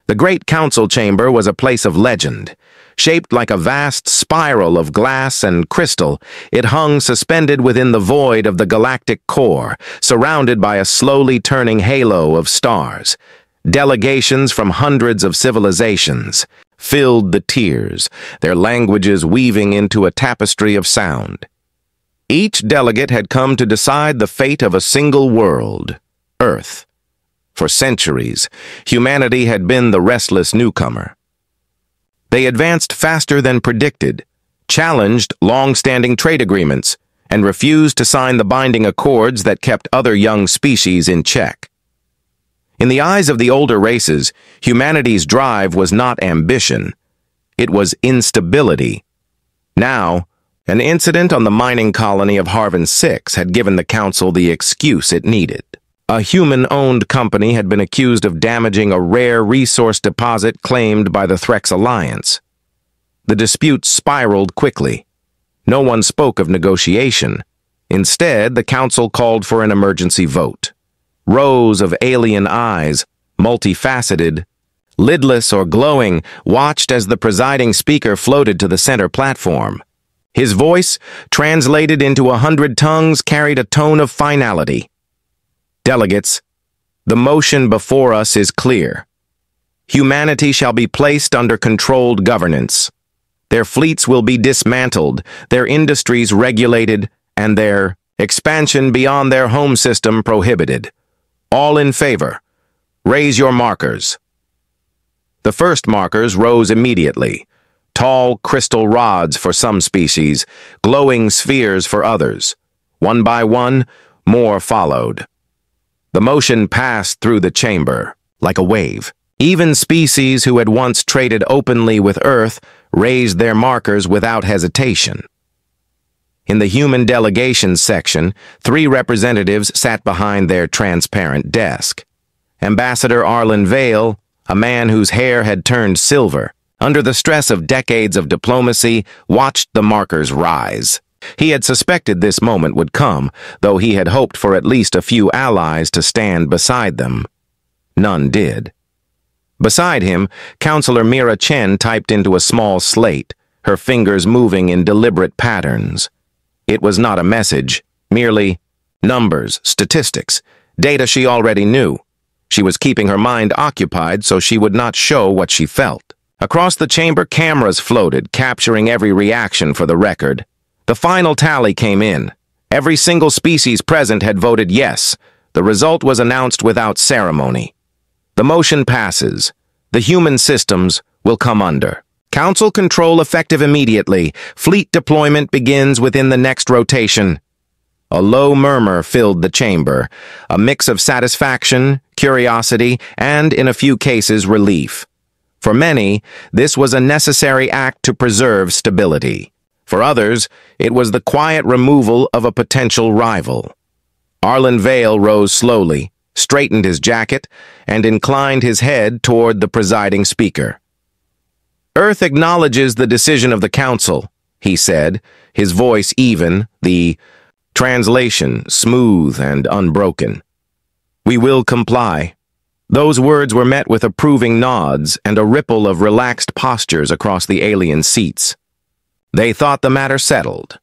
The Great Council Chamber was a place of legend. Shaped like a vast spiral of glass and crystal, it hung suspended within the void of the galactic core, surrounded by a slowly turning halo of stars. Delegations from hundreds of civilizations filled the tiers, their languages weaving into a tapestry of sound. Each delegate had come to decide the fate of a single world, Earth. For centuries, humanity had been the restless newcomer. They advanced faster than predicted, challenged long-standing trade agreements, and refused to sign the binding accords that kept other young species in check. In the eyes of the older races, humanity's drive was not ambition. It was instability. Now, an incident on the mining colony of Harvan 6 had given the Council the excuse it needed. A human-owned company had been accused of damaging a rare resource deposit claimed by the Threx Alliance. The dispute spiraled quickly. No one spoke of negotiation. Instead, the Council called for an emergency vote. Rows of alien eyes, multifaceted, lidless or glowing, watched as the presiding speaker floated to the center platform. His voice, translated into 100 tongues, carried a tone of finality. Delegates, the motion before us is clear. Humanity shall be placed under controlled governance. Their fleets will be dismantled, their industries regulated, and their expansion beyond their home system prohibited. All in favor. Raise your markers. The first markers rose immediately. Tall crystal rods for some species, glowing spheres for others. One by one, more followed. The motion passed through the chamber, like a wave. Even species who had once traded openly with Earth raised their markers without hesitation. In the human delegations section, 3 representatives sat behind their transparent desk. Ambassador Arlen Vale, a man whose hair had turned silver, under the stress of decades of diplomacy, watched the markers rise. He had suspected this moment would come, though he had hoped for at least a few allies to stand beside them. None did. Beside him, Counselor Mira Chen typed into a small slate, her fingers moving in deliberate patterns. It was not a message, merely numbers, statistics, data she already knew. She was keeping her mind occupied so she would not show what she felt. Across the chamber, cameras floated, capturing every reaction for the record. The final tally came in. Every single species present had voted yes. The result was announced without ceremony. The motion passes. The human systems will come under. Council control effective immediately. Fleet deployment begins within the next rotation. A low murmur filled the chamber, a mix of satisfaction, curiosity, and, in a few cases, relief. For many, this was a necessary act to preserve stability. For others, it was the quiet removal of a potential rival. Arlen Vale rose slowly, straightened his jacket, and inclined his head toward the presiding speaker. Earth acknowledges the decision of the Council, he said, his voice even, the translation smooth and unbroken. We will comply. Those words were met with approving nods and a ripple of relaxed postures across the alien seats. They thought the matter settled.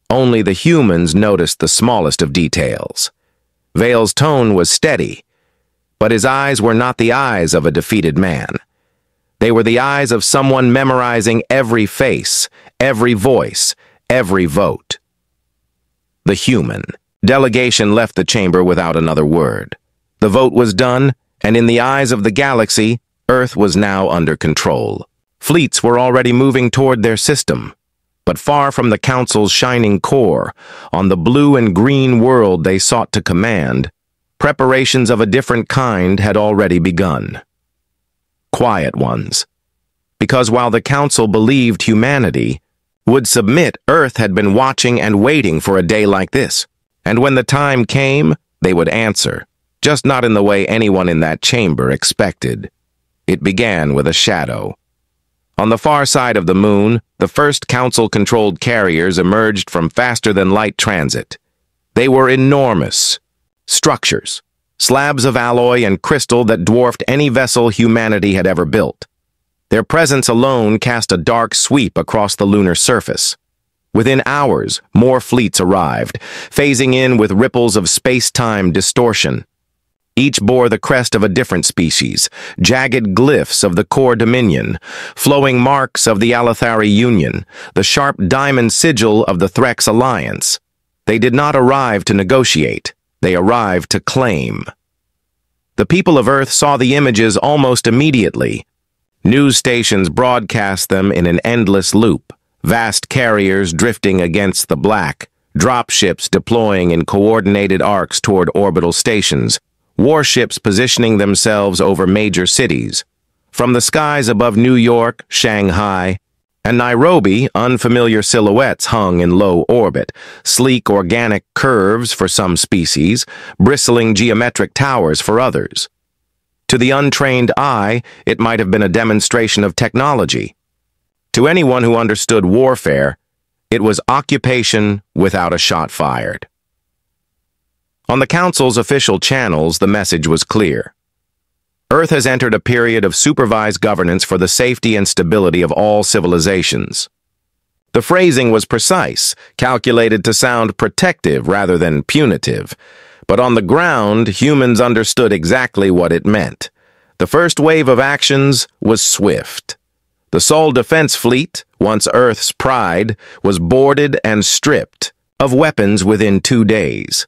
Only the humans noticed the smallest of details. Vale's tone was steady, but his eyes were not the eyes of a defeated man. They were the eyes of someone memorizing every face, every voice, every vote. The human delegation left the chamber without another word. The vote was done, and in the eyes of the galaxy, Earth was now under control. Fleets were already moving toward their system. But far from the Council's shining core, on the blue and green world they sought to command, preparations of a different kind had already begun. Quiet ones. Because while the Council believed humanity would submit, Earth had been watching and waiting for a day like this. And when the time came, they would answer, just not in the way anyone in that chamber expected. It began with a shadow. On the far side of the moon, the first Council-controlled carriers emerged from faster-than-light transit. They were enormous structures, slabs of alloy and crystal that dwarfed any vessel humanity had ever built. Their presence alone cast a dark sweep across the lunar surface. Within hours, more fleets arrived, phasing in with ripples of space-time distortion. Each bore the crest of a different species, jagged glyphs of the core dominion, flowing marks of the Alathari Union, the sharp diamond sigil of the Threx Alliance. They did not arrive to negotiate. They arrived to claim. The people of Earth saw the images almost immediately. News stations broadcast them in an endless loop, vast carriers drifting against the black, dropships deploying in coordinated arcs toward orbital stations, warships positioning themselves over major cities. From the skies above New York, Shanghai, and Nairobi, unfamiliar silhouettes hung in low orbit, sleek organic curves for some species, bristling geometric towers for others. To the untrained eye, it might have been a demonstration of technology. To anyone who understood warfare, it was occupation without a shot fired. On the Council's official channels, the message was clear. Earth has entered a period of supervised governance for the safety and stability of all civilizations. The phrasing was precise, calculated to sound protective rather than punitive. But on the ground, humans understood exactly what it meant. The first wave of actions was swift. The Sol Defense Fleet, once Earth's pride, was boarded and stripped of weapons within 2 days.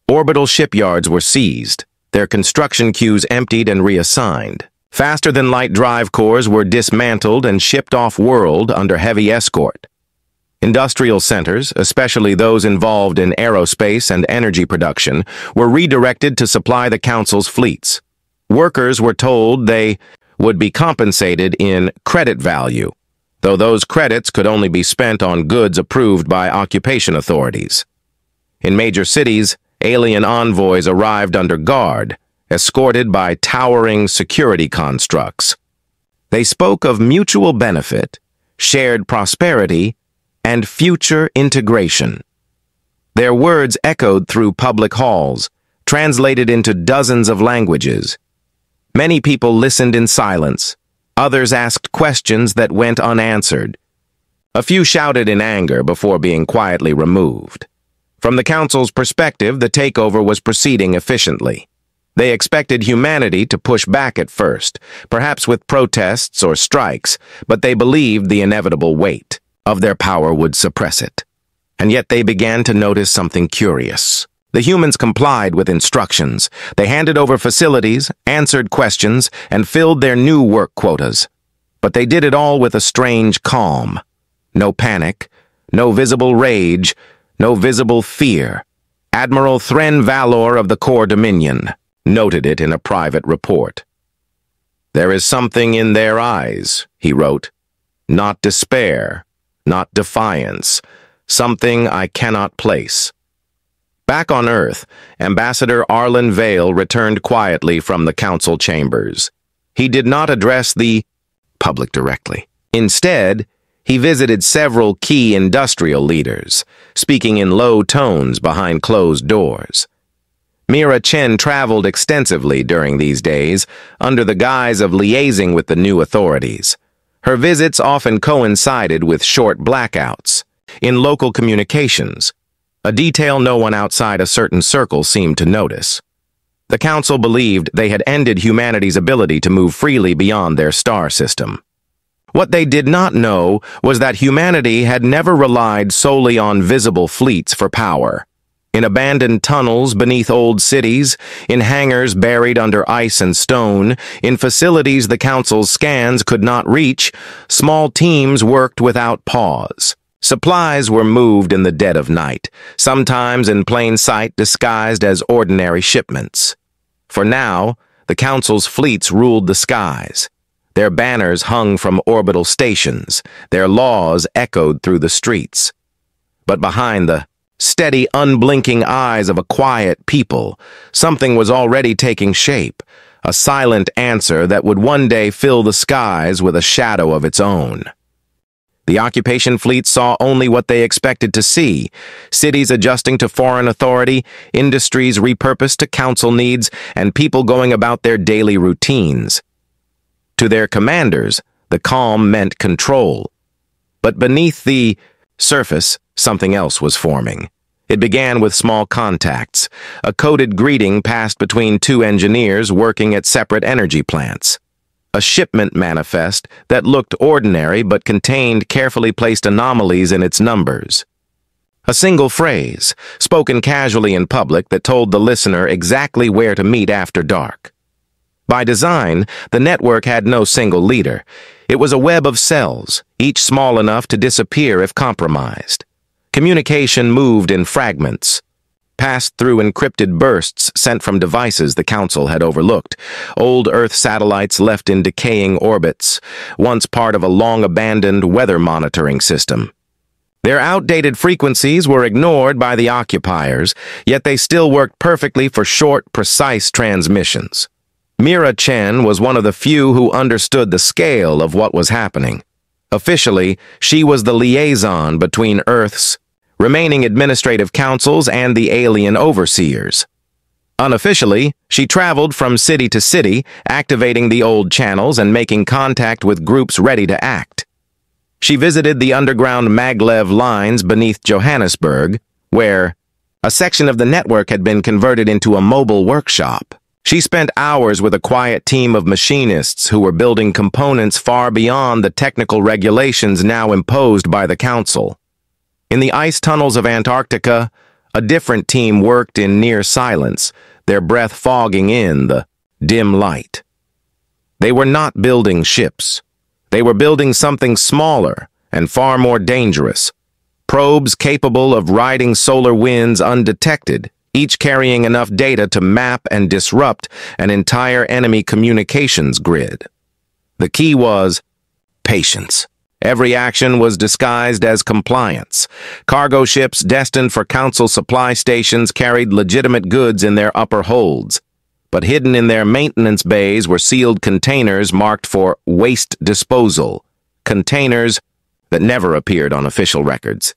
Orbital shipyards were seized, their construction queues emptied and reassigned. Faster-than-light drive cores were dismantled and shipped off-world under heavy escort. Industrial centers, especially those involved in aerospace and energy production, were redirected to supply the Council's fleets. Workers were told they would be compensated in credit value, though those credits could only be spent on goods approved by occupation authorities. In major cities, alien envoys arrived under guard, escorted by towering security constructs. They spoke of mutual benefit, shared prosperity, and future integration. Their words echoed through public halls, translated into dozens of languages. Many people listened in silence. Others asked questions that went unanswered. A few shouted in anger before being quietly removed. From the Council's perspective, the takeover was proceeding efficiently. They expected humanity to push back at first, perhaps with protests or strikes, but they believed the inevitable weight of their power would suppress it. And yet they began to notice something curious. The humans complied with instructions. They handed over facilities, answered questions, and filled their new work quotas. But they did it all with a strange calm. No panic, no visible rage, no visible fear. Admiral Thren Valor of the Core Dominion noted it in a private report. "There is something in their eyes," he wrote. "Not despair, not defiance, something I cannot place." Back on Earth, Ambassador Arlen Vale returned quietly from the Council chambers. He did not address the public directly. Instead, he visited several key industrial leaders, speaking in low tones behind closed doors. Mira Chen traveled extensively during these days, under the guise of liaising with the new authorities. Her visits often coincided with short blackouts in local communications, a detail no one outside a certain circle seemed to notice. The Council believed they had ended humanity's ability to move freely beyond their star system. What they did not know was that humanity had never relied solely on visible fleets for power. In abandoned tunnels beneath old cities, in hangars buried under ice and stone, in facilities the Council's scans could not reach, small teams worked without pause. Supplies were moved in the dead of night, sometimes in plain sight disguised as ordinary shipments. For now, the Council's fleets ruled the skies. Their banners hung from orbital stations, their laws echoed through the streets. But behind the steady, unblinking eyes of a quiet people, something was already taking shape, a silent answer that would one day fill the skies with a shadow of its own. The occupation fleet saw only what they expected to see: cities adjusting to foreign authority, industries repurposed to council needs, and people going about their daily routines. To their commanders, the calm meant control. But beneath the surface, something else was forming. It began with small contacts, a coded greeting passed between two engineers working at separate energy plants. A shipment manifest that looked ordinary but contained carefully placed anomalies in its numbers. A single phrase, spoken casually in public, that told the listener exactly where to meet after dark. By design, the network had no single leader. It was a web of cells, each small enough to disappear if compromised. Communication moved in fragments, passed through encrypted bursts sent from devices the Council had overlooked, old Earth satellites left in decaying orbits, once part of a long-abandoned weather monitoring system. Their outdated frequencies were ignored by the occupiers, yet they still worked perfectly for short, precise transmissions. Mira Chen was one of the few who understood the scale of what was happening. Officially, she was the liaison between Earth's remaining administrative councils and the alien overseers. Unofficially, she traveled from city to city, activating the old channels and making contact with groups ready to act. She visited the underground maglev lines beneath Johannesburg, where a section of the network had been converted into a mobile workshop. She spent hours with a quiet team of machinists who were building components far beyond the technical regulations now imposed by the Council. In the ice tunnels of Antarctica, a different team worked in near silence, their breath fogging in the dim light. They were not building ships. They were building something smaller and far more dangerous. Probes capable of riding solar winds undetected, each carrying enough data to map and disrupt an entire enemy communications grid. The key was patience. Every action was disguised as compliance. Cargo ships destined for Council supply stations carried legitimate goods in their upper holds, but hidden in their maintenance bays were sealed containers marked for waste disposal, containers that never appeared on official records.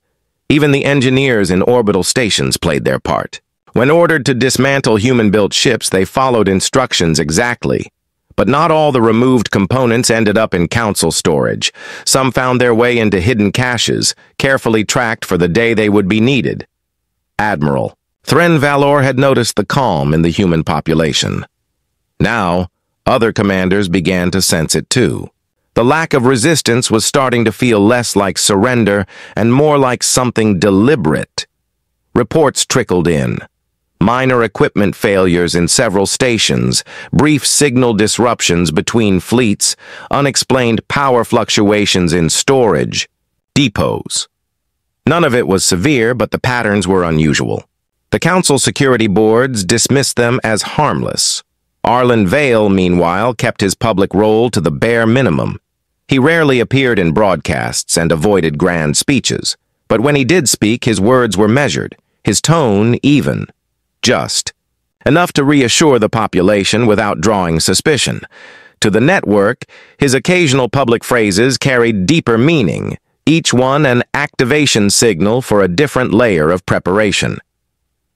Even the engineers in orbital stations played their part. When ordered to dismantle human-built ships, they followed instructions exactly. But not all the removed components ended up in Council storage. Some found their way into hidden caches, carefully tracked for the day they would be needed. Admiral Thren Valor had noticed the calm in the human population. Now, other commanders began to sense it too. The lack of resistance was starting to feel less like surrender and more like something deliberate. Reports trickled in. Minor equipment failures in several stations, brief signal disruptions between fleets, unexplained power fluctuations in storage, depots. None of it was severe, but the patterns were unusual. The Council security boards dismissed them as harmless. Arlen Vale, meanwhile, kept his public role to the bare minimum. He rarely appeared in broadcasts and avoided grand speeches, but when he did speak, his words were measured, his tone even. Just enough to reassure the population without drawing suspicion. To the network, his occasional public phrases carried deeper meaning, each one an activation signal for a different layer of preparation.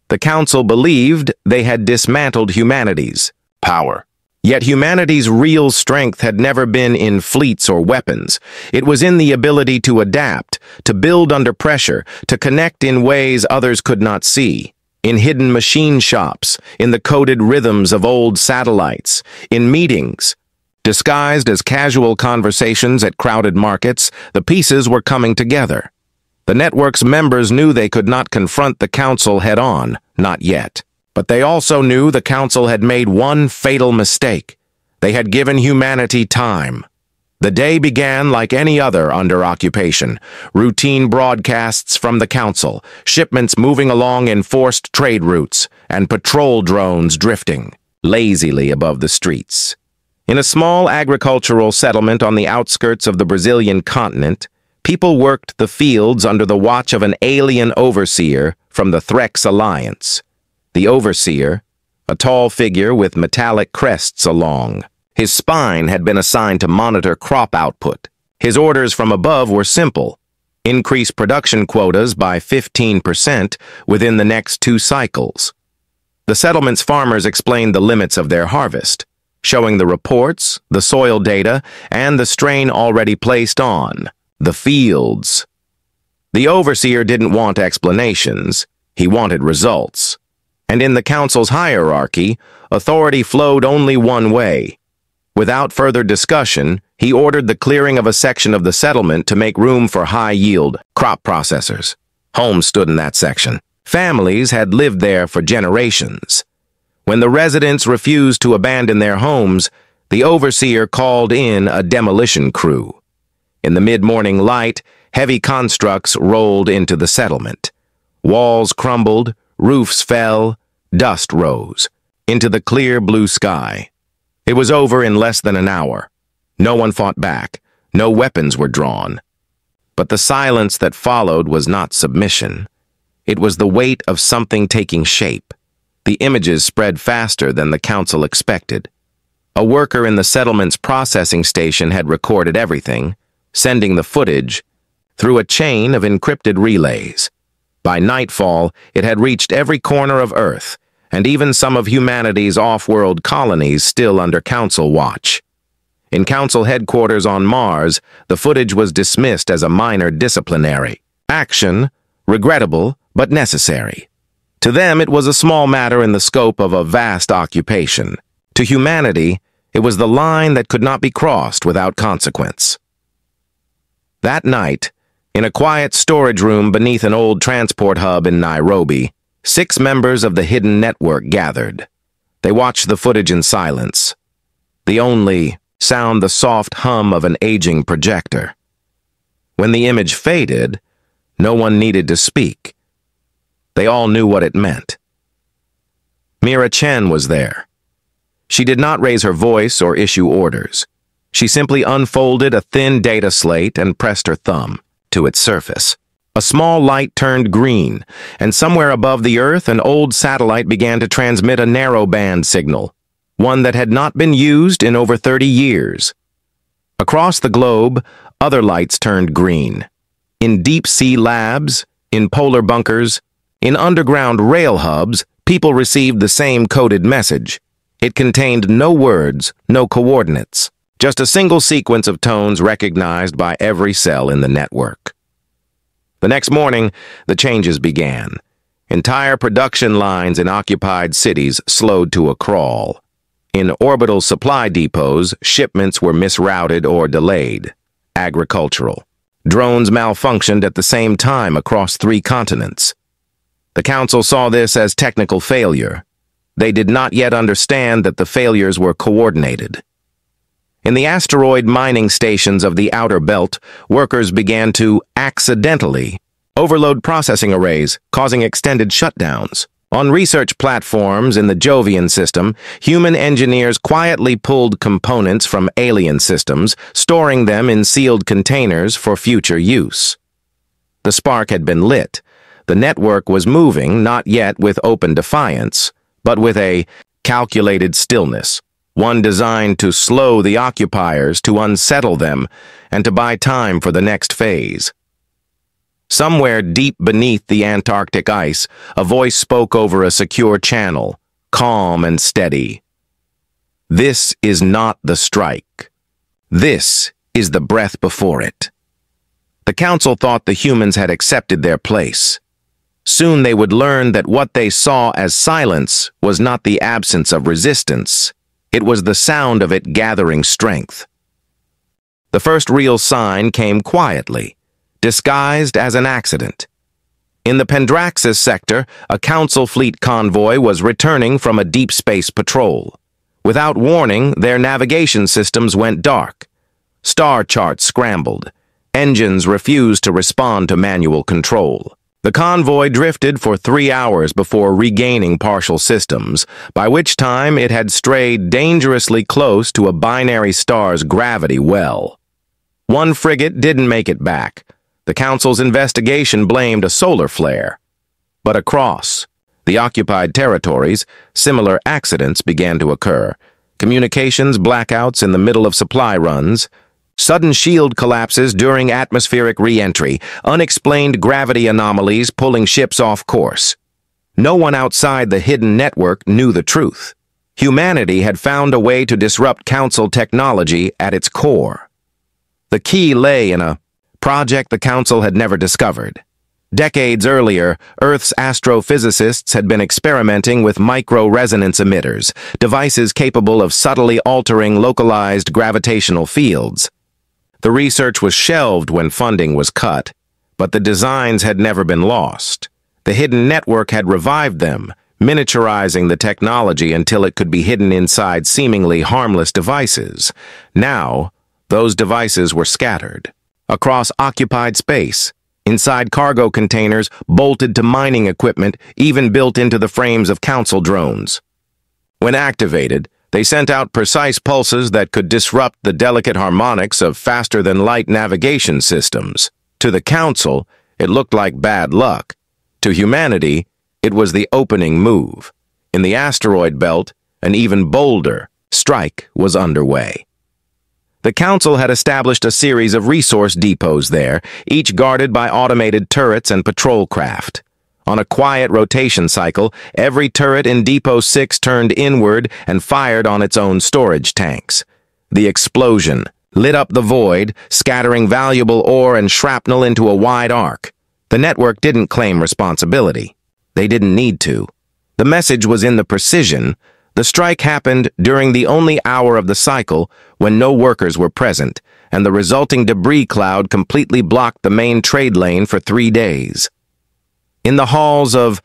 The Council believed they had dismantled humanity's power. Yet humanity's real strength had never been in fleets or weapons. It was in the ability to adapt, to build under pressure, to connect in ways others could not see. In hidden machine shops, in the coded rhythms of old satellites, in meetings. Disguised as casual conversations at crowded markets, the pieces were coming together. The network's members knew they could not confront the Council head-on, not yet. But they also knew the Council had made one fatal mistake. They had given humanity time. The day began like any other under occupation. Routine broadcasts from the Council, shipments moving along enforced trade routes, and patrol drones drifting lazily above the streets. In a small agricultural settlement on the outskirts of the Brazilian continent, people worked the fields under the watch of an alien overseer from the Threx Alliance. The overseer, a tall figure with metallic crests along. His spine had been assigned to monitor crop output, His orders from above were simple: increase production quotas by 15% within the next 2 cycles. The settlement's farmers explained the limits of their harvest, showing the reports, the soil data, and the strain already placed on the fields. The overseer didn't want explanations, he wanted results. And in the council's hierarchy, authority flowed only one way. Without further discussion, he ordered the clearing of a section of the settlement to make room for high-yield crop processors. Homes stood in that section. Families had lived there for generations. When the residents refused to abandon their homes, the overseer called in a demolition crew. In the mid-morning light, heavy constructs rolled into the settlement. Walls crumbled, roofs fell, dust rose into the clear blue sky. It was over in less than an hour. No one fought back. No weapons were drawn. But the silence that followed was not submission. It was the weight of something taking shape. The images spread faster than the council expected. A worker in the settlement's processing station had recorded everything, sending the footage through a chain of encrypted relays. By nightfall, it had reached every corner of Earth, and even some of humanity's off-world colonies still under council watch. In council headquarters on Mars, the footage was dismissed as a minor disciplinary action, regrettable but necessary. To them, it was a small matter in the scope of a vast occupation. To humanity, it was the line that could not be crossed without consequence. That night, in a quiet storage room beneath an old transport hub in Nairobi, 6 members of the hidden network gathered. They watched the footage in silence. The only sound the soft hum of an aging projector. When the image faded, no one needed to speak. They all knew what it meant. Mira Chen was there. She did not raise her voice or issue orders. She simply unfolded a thin data slate and pressed her thumb to its surface. A small light turned green, and somewhere above the Earth, an old satellite began to transmit a narrowband signal, one that had not been used in over 30 years. Across the globe, other lights turned green. In deep-sea labs, in polar bunkers, in underground rail hubs, people received the same coded message. It contained no words, no coordinates, just a single sequence of tones recognized by every cell in the network. The next morning, the changes began. Entire production lines in occupied cities slowed to a crawl. In orbital supply depots, shipments were misrouted or delayed. Agricultural. Drones malfunctioned at the same time across 3 continents. The council saw this as technical failure. They did not yet understand that the failures were coordinated. In the asteroid mining stations of the outer belt, workers began to accidentally overload processing arrays, causing extended shutdowns. On research platforms in the Jovian system, human engineers quietly pulled components from alien systems, storing them in sealed containers for future use. The spark had been lit. The network was moving, not yet with open defiance, but with a calculated stillness, one designed to slow the occupiers, to unsettle them, and to buy time for the next phase. Somewhere deep beneath the Antarctic ice, a voice spoke over a secure channel, calm and steady. This is not the strike. This is the breath before it. The council thought the humans had accepted their place. Soon they would learn that what they saw as silence was not the absence of resistance. It was the sound of it gathering strength. The first real sign came quietly, disguised as an accident. In the Pendraxis sector, a council fleet convoy was returning from a deep space patrol. Without warning, their navigation systems went dark. Star charts scrambled. Engines refused to respond to manual control. The convoy drifted for 3 hours before regaining partial systems, by which time it had strayed dangerously close to a binary star's gravity well. One frigate didn't make it back. The Council's investigation blamed a solar flare. But across the occupied territories, similar accidents began to occur. Communications blackouts in the middle of supply runs, Sudden shield collapses during atmospheric re-entry, unexplained gravity anomalies pulling ships off course. No one outside the hidden network knew the truth. Humanity had found a way to disrupt Council technology at its core. The key lay in a project the Council had never discovered. Decades earlier, Earth's astrophysicists had been experimenting with micro-resonance emitters, devices capable of subtly altering localized gravitational fields. The research was shelved when funding was cut, but the designs had never been lost. The hidden network had revived them, miniaturizing the technology until it could be hidden inside seemingly harmless devices. Now, those devices were scattered across occupied space, inside cargo containers bolted to mining equipment, even built into the frames of Council drones. When activated, they sent out precise pulses that could disrupt the delicate harmonics of faster-than-light navigation systems. To the Council, it looked like bad luck. To humanity, it was the opening move. In the asteroid belt, an even bolder strike was underway. The Council had established a series of resource depots there, each guarded by automated turrets and patrol craft. On a quiet rotation cycle, every turret in Depot 6 turned inward and fired on its own storage tanks. The explosion lit up the void, scattering valuable ore and shrapnel into a wide arc. The network didn't claim responsibility. They didn't need to. The message was in the precision. The strike happened during the only hour of the cycle when no workers were present, and the resulting debris cloud completely blocked the main trade lane for 3 days. In the halls of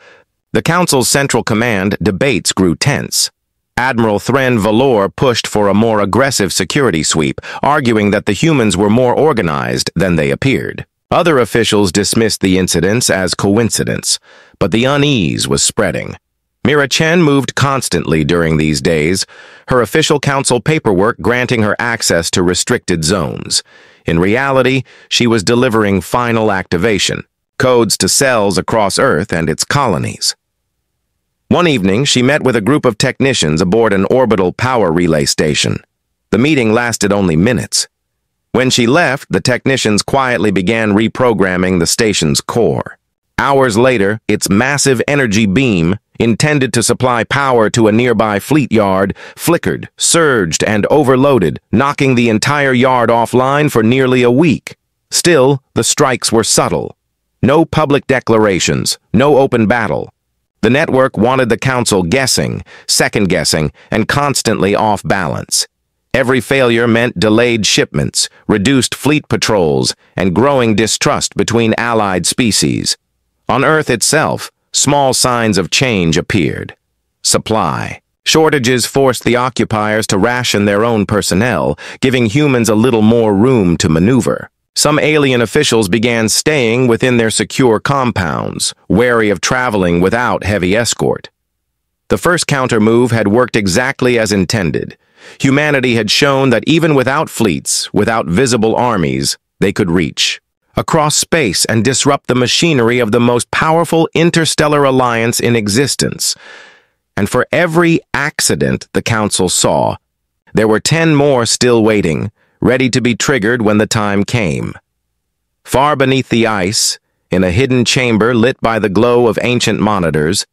the Council's Central Command, debates grew tense. Admiral Thren Valor pushed for a more aggressive security sweep, arguing that the humans were more organized than they appeared. Other officials dismissed the incidents as coincidence, but the unease was spreading. Mira Chen moved constantly during these days, her official council paperwork granting her access to restricted zones. In reality, she was delivering final activation, codes to cells across Earth and its colonies. One evening, she met with a group of technicians aboard an orbital power relay station. The meeting lasted only minutes. When she left, the technicians quietly began reprogramming the station's core. Hours later, its massive energy beam, intended to supply power to a nearby fleet yard, flickered, surged, and overloaded, knocking the entire yard offline for nearly a week. Still, the strikes were subtle. No public declarations, no open battle. The network wanted the Council guessing, second-guessing, and constantly off balance. Every failure meant delayed shipments, reduced fleet patrols, and growing distrust between allied species. On Earth itself, small signs of change appeared. Supply shortages forced the occupiers to ration their own personnel, giving humans a little more room to maneuver. Some alien officials began staying within their secure compounds, wary of traveling without heavy escort. The first counter-move had worked exactly as intended. Humanity had shown that even without fleets, without visible armies, they could reach across space and disrupt the machinery of the most powerful interstellar alliance in existence. And for every accident the Council saw, there were 10 more still waiting, ready to be triggered when the time came. Far beneath the ice, in a hidden chamber lit by the glow of ancient monitors,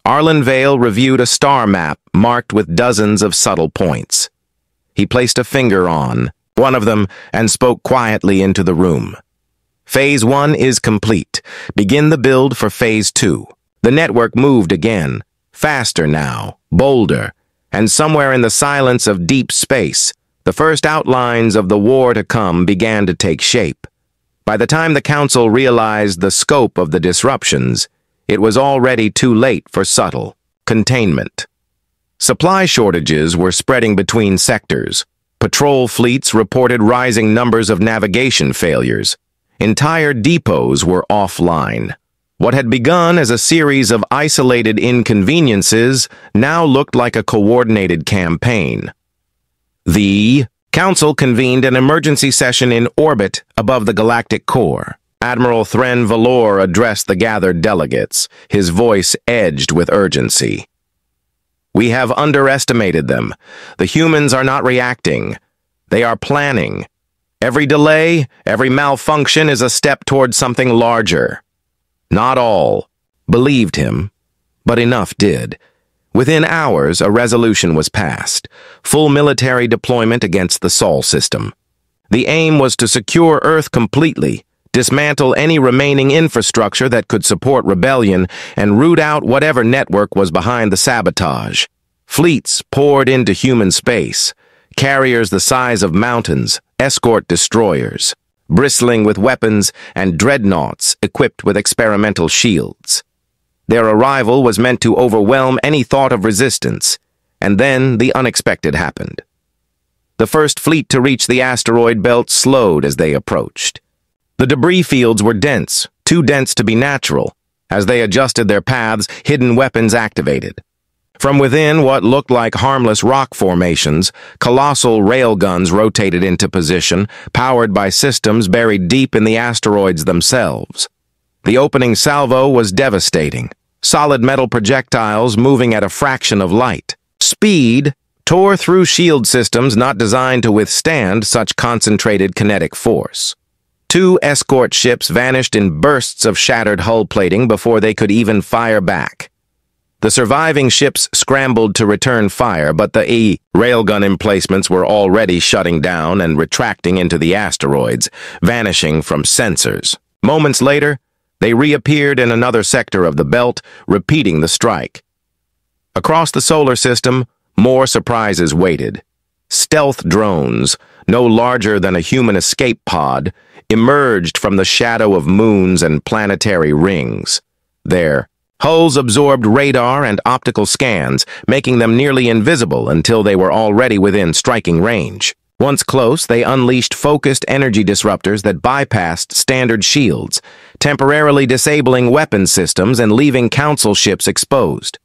Arlen Vale reviewed a star map marked with dozens of subtle points. He placed a finger on one of them and spoke quietly into the room. Phase 1 is complete. Begin the build for Phase 2. The network moved again, faster now, bolder, and somewhere in the silence of deep space, the first outlines of the war to come began to take shape. By the time the Council realized the scope of the disruptions, it was already too late for subtle containment. Supply shortages were spreading between sectors. Patrol fleets reported rising numbers of navigation failures. Entire depots were offline. What had begun as a series of isolated inconveniences now looked like a coordinated campaign. The Council convened an emergency session in orbit above the galactic core. Admiral Thren Valor addressed the gathered delegates, his voice edged with urgency. "We have underestimated them. The humans are not reacting. They are planning. Every delay, every malfunction is a step toward something larger. Not all believed him, but enough did. Within hours, a resolution was passed. Full military deployment against the Sol system. The aim was to secure Earth completely, dismantle any remaining infrastructure that could support rebellion, and root out whatever network was behind the sabotage. Fleets poured into human space. Carriers the size of mountains, escort destroyers, bristling with weapons, and dreadnoughts equipped with experimental shields. Their arrival was meant to overwhelm any thought of resistance, and then the unexpected happened. The first fleet to reach the asteroid belt slowed as they approached. The debris fields were dense, too dense to be natural. As they adjusted their paths, hidden weapons activated. From within what looked like harmless rock formations, colossal railguns rotated into position, powered by systems buried deep in the asteroids themselves. The opening salvo was devastating. Solid metal projectiles moving at a fraction of light. Speed tore through shield systems not designed to withstand such concentrated kinetic force. 2 escort ships vanished in bursts of shattered hull plating before they could even fire back. The surviving ships scrambled to return fire, but the railgun emplacements were already shutting down and retracting into the asteroids, vanishing from sensors. Moments later, they reappeared in another sector of the belt, repeating the strike. Across the solar system, more surprises waited. Stealth drones, no larger than a human escape pod, emerged from the shadow of moons and planetary rings. Their hulls absorbed radar and optical scans, making them nearly invisible until they were already within striking range. Once close, they unleashed focused energy disruptors that bypassed standard shields, temporarily disabling weapon systems and leaving Council ships exposed.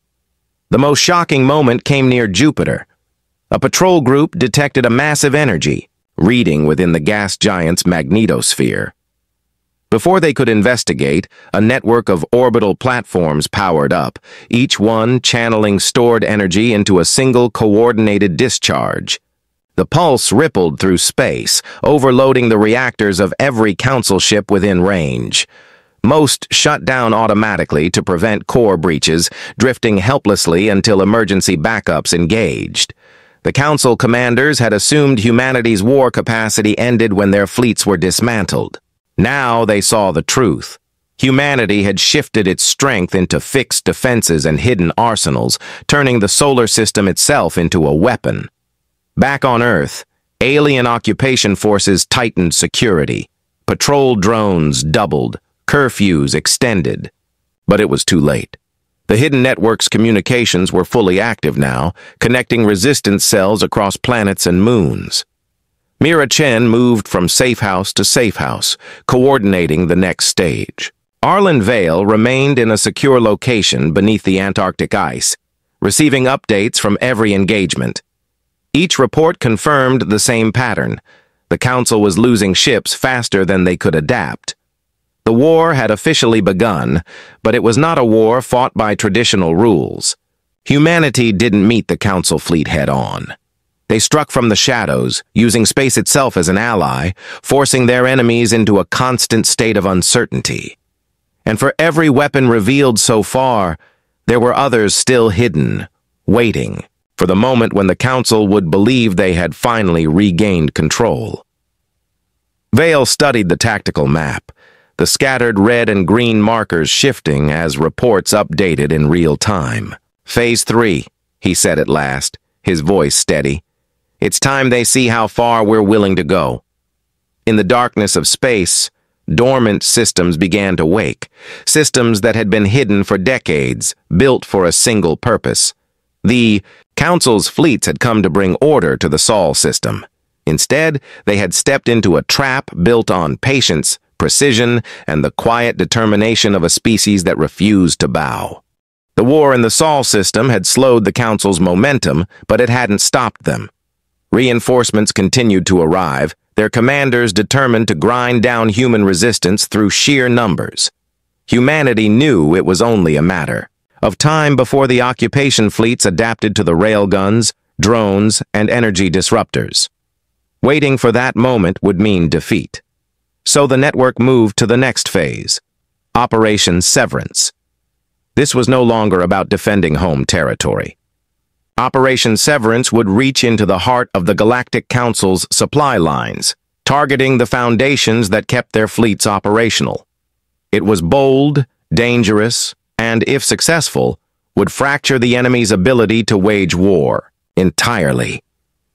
The most shocking moment came near Jupiter. A patrol group detected a massive energy reading within the gas giant's magnetosphere. Before they could investigate, a network of orbital platforms powered up, each one channeling stored energy into a single coordinated discharge. The pulse rippled through space, overloading the reactors of every Council ship within range. Most shut down automatically to prevent core breaches, drifting helplessly until emergency backups engaged. The Council commanders had assumed humanity's war capacity ended when their fleets were dismantled. Now they saw the truth. Humanity had shifted its strength into fixed defenses and hidden arsenals, turning the solar system itself into a weapon. Back on Earth, alien occupation forces tightened security. Patrol drones doubled, curfews extended. But it was too late. The hidden network's communications were fully active now, connecting resistance cells across planets and moons. Mira Chen moved from safe house to safe house, coordinating the next stage. Arlen Vale remained in a secure location beneath the Antarctic ice, receiving updates from every engagement. Each report confirmed the same pattern. The Council was losing ships faster than they could adapt. The war had officially begun, but it was not a war fought by traditional rules. Humanity didn't meet the Council fleet head-on. They struck from the shadows, using space itself as an ally, forcing their enemies into a constant state of uncertainty. And for every weapon revealed so far, there were others still hidden, waiting for the moment when the Council would believe they had finally regained control. Vale studied the tactical map, the scattered red and green markers shifting as reports updated in real time. Phase 3, he said at last, his voice steady. It's time they see how far we're willing to go. In the darkness of space, dormant systems began to wake, systems that had been hidden for decades, built for a single purpose. The Council's fleets had come to bring order to the Sol system. Instead, they had stepped into a trap built on patience, precision, and the quiet determination of a species that refused to bow. The war in the Sol system had slowed the Council's momentum, but it hadn't stopped them. Reinforcements continued to arrive, their commanders determined to grind down human resistance through sheer numbers. Humanity knew it was only a matter of time before the occupation fleets adapted to the railguns, drones, and energy disruptors. Waiting for that moment would mean defeat. So the network moved to the next phase, Operation Severance. This was no longer about defending home territory. Operation Severance would reach into the heart of the Galactic Council's supply lines, targeting the foundations that kept their fleets operational. It was bold, dangerous, and, if successful, would fracture the enemy's ability to wage war entirely.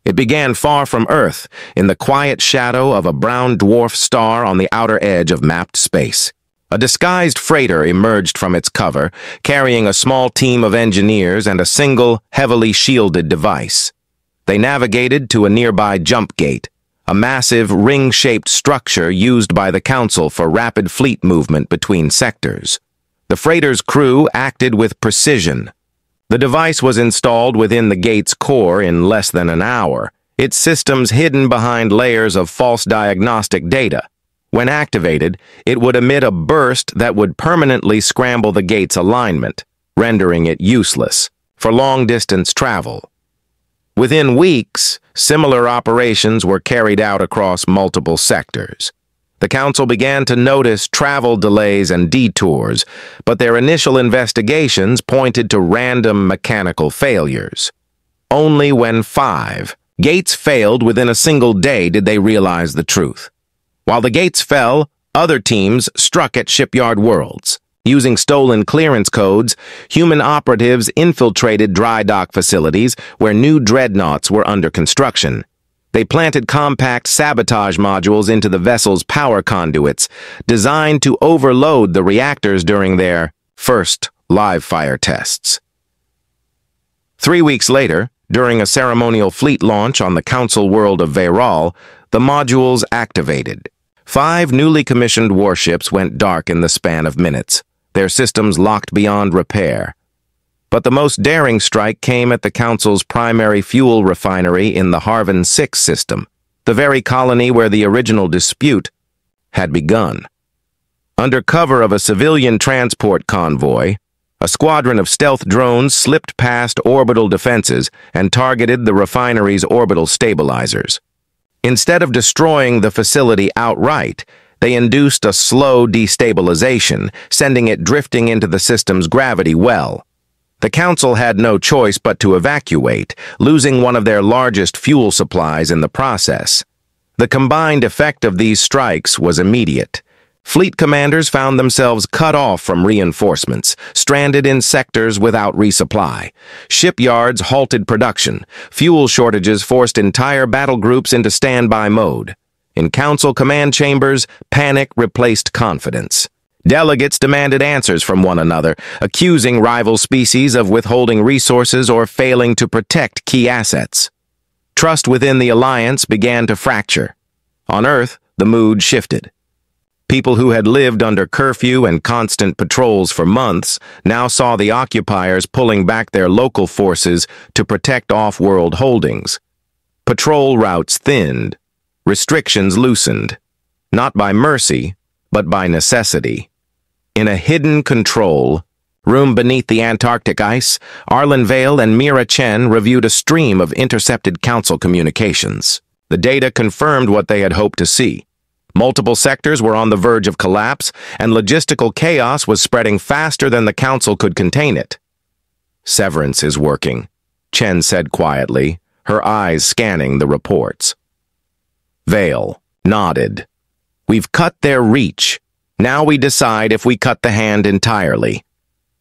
It began far from Earth, in the quiet shadow of a brown dwarf star on the outer edge of mapped space. A disguised freighter emerged from its cover, carrying a small team of engineers and a single, heavily shielded device. They navigated to a nearby jump gate, a massive, ring-shaped structure used by the Council for rapid fleet movement between sectors. The freighter's crew acted with precision. The device was installed within the gate's core in less than an hour, its systems hidden behind layers of false diagnostic data. When activated, it would emit a burst that would permanently scramble the gate's alignment, rendering it useless for long-distance travel. Within weeks, similar operations were carried out across multiple sectors. The Council began to notice travel delays and detours, but their initial investigations pointed to random mechanical failures. Only when 5 gates failed within a single day did they realize the truth. While the gates fell, other teams struck at shipyard worlds. Using stolen clearance codes, human operatives infiltrated dry dock facilities where new dreadnoughts were under construction. They planted compact sabotage modules into the vessel's power conduits, designed to overload the reactors during their first live-fire tests. 3 weeks later, during a ceremonial fleet launch on the Council world of Veyral, the modules activated. 5 newly commissioned warships went dark in the span of minutes, their systems locked beyond repair. But the most daring strike came at the Council's primary fuel refinery in the Harvan 6 system, the very colony where the original dispute had begun. Under cover of a civilian transport convoy, a squadron of stealth drones slipped past orbital defenses and targeted the refinery's orbital stabilizers. Instead of destroying the facility outright, they induced a slow destabilization, sending it drifting into the system's gravity well. The Council had no choice but to evacuate, losing one of their largest fuel supplies in the process. The combined effect of these strikes was immediate. Fleet commanders found themselves cut off from reinforcements, stranded in sectors without resupply. Shipyards halted production. Fuel shortages forced entire battle groups into standby mode. In Council command chambers, panic replaced confidence. Delegates demanded answers from one another, accusing rival species of withholding resources or failing to protect key assets. Trust within the alliance began to fracture. On Earth, the mood shifted. People who had lived under curfew and constant patrols for months now saw the occupiers pulling back their local forces to protect off-world holdings. Patrol routes thinned, restrictions loosened, not by mercy, but by necessity. In a hidden control room beneath the Antarctic ice, Arlen Vale and Mira Chen reviewed a stream of intercepted Council communications. The data confirmed what they had hoped to see. Multiple sectors were on the verge of collapse, and logistical chaos was spreading faster than the Council could contain it. "Severance is working," Chen said quietly, her eyes scanning the reports. Vale nodded. "We've cut their reach. Now we decide if we cut the hand entirely."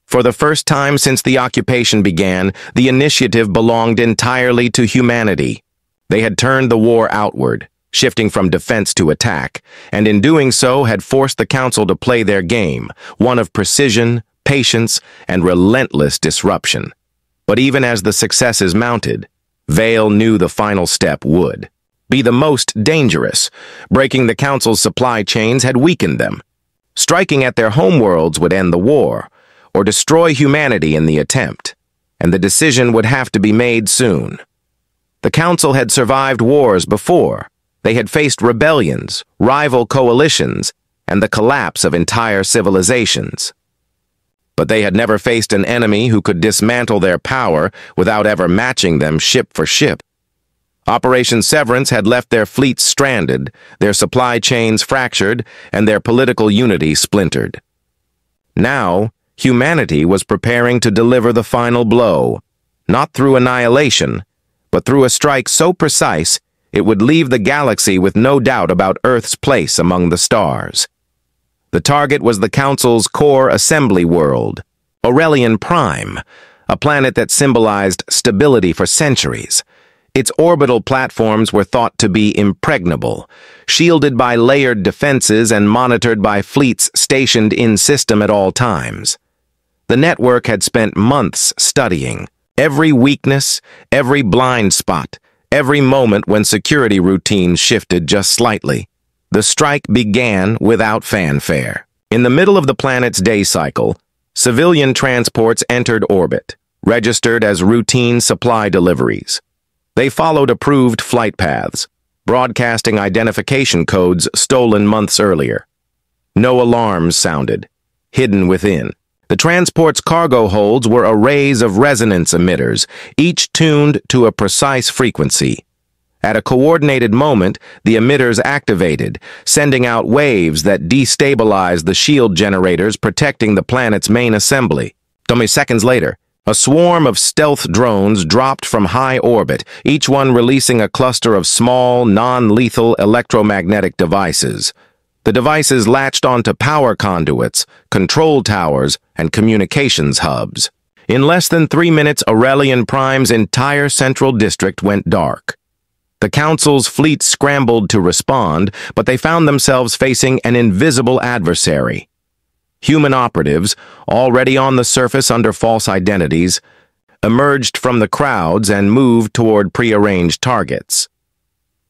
For the first time since the occupation began, the initiative belonged entirely to humanity. They had turned the war outward, shifting from defense to attack, and in doing so had forced the Council to play their game, one of precision, patience, and relentless disruption. But even as the successes mounted, Vale knew the final step would be the most dangerous. Breaking the Council's supply chains had weakened them. Striking at their homeworlds would end the war, or destroy humanity in the attempt, and the decision would have to be made soon. The Council had survived wars before. They had faced rebellions, rival coalitions, and the collapse of entire civilizations. But they had never faced an enemy who could dismantle their power without ever matching them ship for ship. Operation Severance had left their fleets stranded, their supply chains fractured, and their political unity splintered. Now, humanity was preparing to deliver the final blow, not through annihilation, but through a strike so precise it would leave the galaxy with no doubt about Earth's place among the stars. The target was the Council's core assembly world, Aurelian Prime, a planet that symbolized stability for centuries. Its orbital platforms were thought to be impregnable, shielded by layered defenses and monitored by fleets stationed in-system at all times. The network had spent months studying every weakness, every blind spot, every moment when security routines shifted just slightly. The strike began without fanfare. In the middle of the planet's day cycle, civilian transports entered orbit, registered as routine supply deliveries. They followed approved flight paths, broadcasting identification codes stolen months earlier. No alarms sounded, hidden within. The transport's cargo holds were arrays of resonance emitters, each tuned to a precise frequency. At a coordinated moment, the emitters activated, sending out waves that destabilized the shield generators protecting the planet's main assembly. Only seconds later, a swarm of stealth drones dropped from high orbit, each one releasing a cluster of small, non-lethal electromagnetic devices. The devices latched onto power conduits, control towers, and communications hubs. In less than 3 minutes, Aurelian Prime's entire central district went dark. The Council's fleet scrambled to respond, but they found themselves facing an invisible adversary. Human operatives, already on the surface under false identities, emerged from the crowds and moved toward prearranged targets.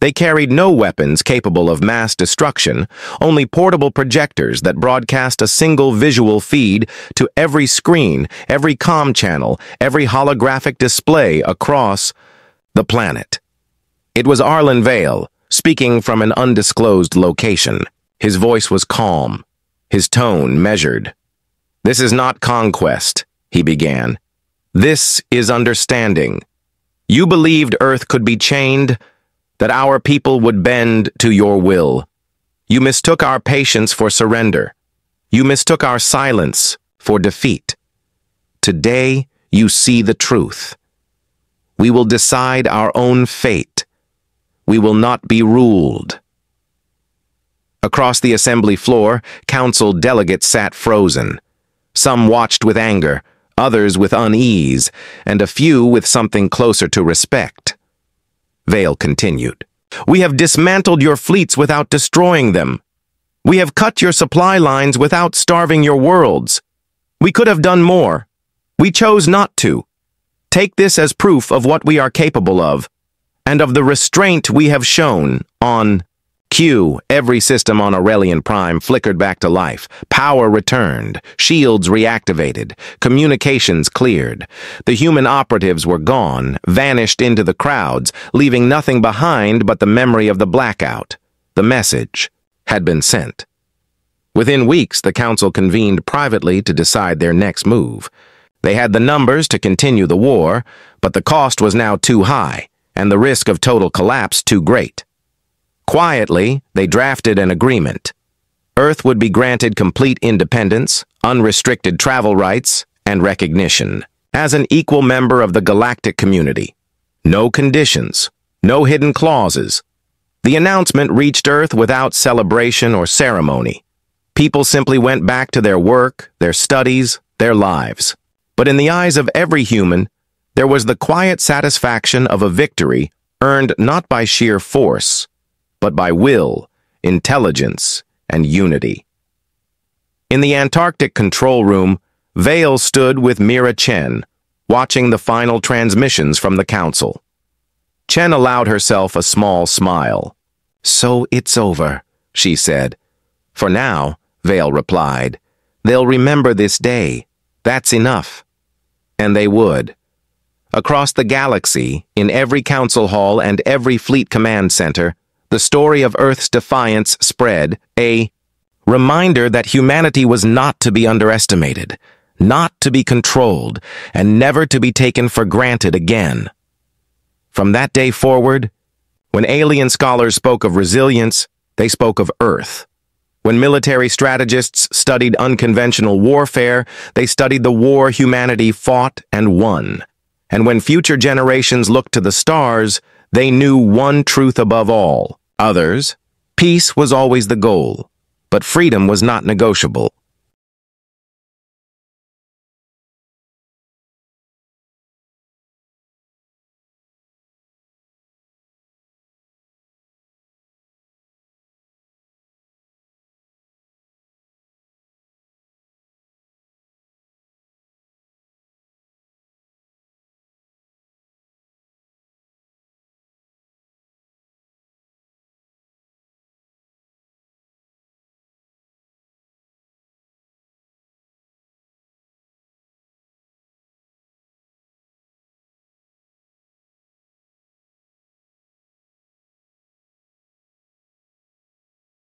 They carried no weapons capable of mass destruction, only portable projectors that broadcast a single visual feed to every screen, every comm channel, every holographic display across the planet. It was Arlen Vale, speaking from an undisclosed location. His voice was calm, his tone measured. "This is not conquest," he began. "This is understanding. You believed Earth could be chained, that our people would bend to your will. You mistook our patience for surrender. You mistook our silence for defeat. Today, you see the truth. We will decide our own fate. We will not be ruled." Across the assembly floor, council delegates sat frozen. Some watched with anger, others with unease, and a few with something closer to respect. Vale continued. "We have dismantled your fleets without destroying them. We have cut your supply lines without starving your worlds. We could have done more. We chose not to. Take this as proof of what we are capable of, and of the restraint we have shown on Q. Every system on Aurelian Prime flickered back to life. Power returned. Shields reactivated. Communications cleared. The human operatives were gone, vanished into the crowds, leaving nothing behind but the memory of the blackout. The message had been sent. Within weeks, the council convened privately to decide their next move. They had the numbers to continue the war, but the cost was now too high, and the risk of total collapse too great. Quietly, they drafted an agreement. Earth would be granted complete independence, unrestricted travel rights, and recognition as an equal member of the galactic community. No conditions, no hidden clauses. The announcement reached Earth without celebration or ceremony. People simply went back to their work, their studies, their lives. But in the eyes of every human, there was the quiet satisfaction of a victory earned not by sheer force, but by will, intelligence, and unity. In the Antarctic control room, Vale stood with Mira Chen, watching the final transmissions from the council. Chen allowed herself a small smile. "So it's over," she said. "For now," Vale replied. "They'll remember this day. That's enough." And they would. Across the galaxy, in every council hall and every fleet command center, the story of Earth's defiance spread, a reminder that humanity was not to be underestimated, not to be controlled, and never to be taken for granted again. From that day forward, When alien scholars spoke of resilience, they spoke of Earth. When military strategists studied unconventional warfare, they studied the war humanity fought and won. And when future generations looked to the stars, they knew one truth above all others. Peace was always the goal, but freedom was not negotiable.